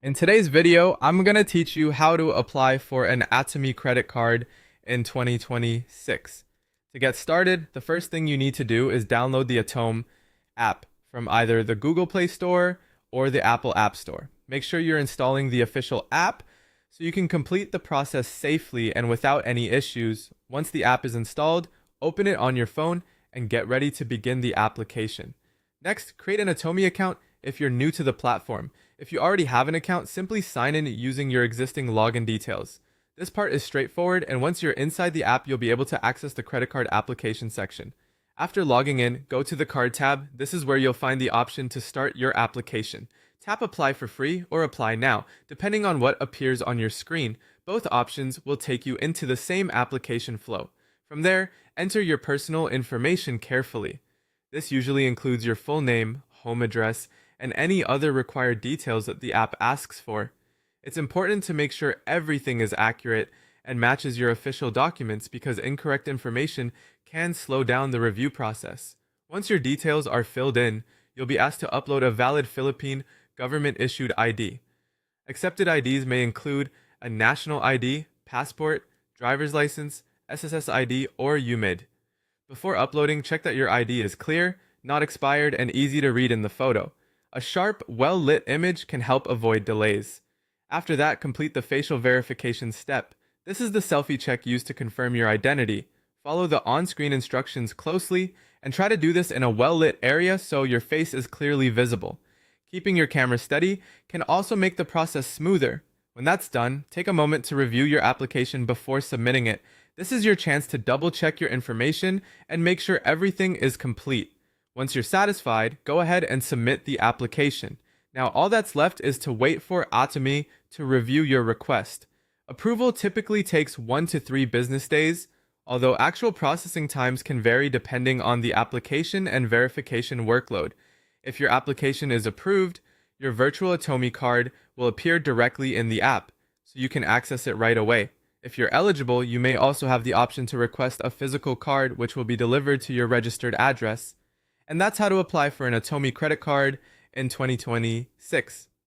In today's video, I'm going to teach you how to apply for an Atome credit card in 2026. To get started, the first thing you need to do is download the Atome app from either the Google Play Store or the Apple App Store. Make sure you're installing the official app so you can complete the process safely and without any issues. Once the app is installed, open it on your phone and get ready to begin the application. Next, create an Atome account if you're new to the platform. If you already have an account, simply sign in using your existing login details. This part is straightforward, and once you're inside the app, you'll be able to access the credit card application section. After logging in, go to the Card tab. This is where you'll find the option to start your application. Tap Apply for free or Apply Now, depending on what appears on your screen. Both options will take you into the same application flow. From there, enter your personal information carefully. This usually includes your full name, home address, and any other required details that the app asks for. It's important to make sure everything is accurate and matches your official documents because incorrect information can slow down the review process. Once your details are filled in, you'll be asked to upload a valid Philippine government-issued ID. Accepted IDs may include a national ID, passport, driver's license, SSS ID, or UMID. Before uploading, check that your ID is clear, not expired, and easy to read in the photo. A sharp, well-lit image can help avoid delays. After that, complete the facial verification step. This is the selfie check used to confirm your identity. Follow the on-screen instructions closely and try to do this in a well-lit area so your face is clearly visible. Keeping your camera steady can also make the process smoother. When that's done, take a moment to review your application before submitting it. This is your chance to double-check your information and make sure everything is complete. Once you're satisfied, go ahead and submit the application. Now all that's left is to wait for Atome to review your request. Approval typically takes 1 to 3 business days, although actual processing times can vary depending on the application and verification workload. If your application is approved, your virtual Atome card will appear directly in the app, so you can access it right away. If you're eligible, you may also have the option to request a physical card which will be delivered to your registered address. And that's how to apply for an Atome credit card in 2026.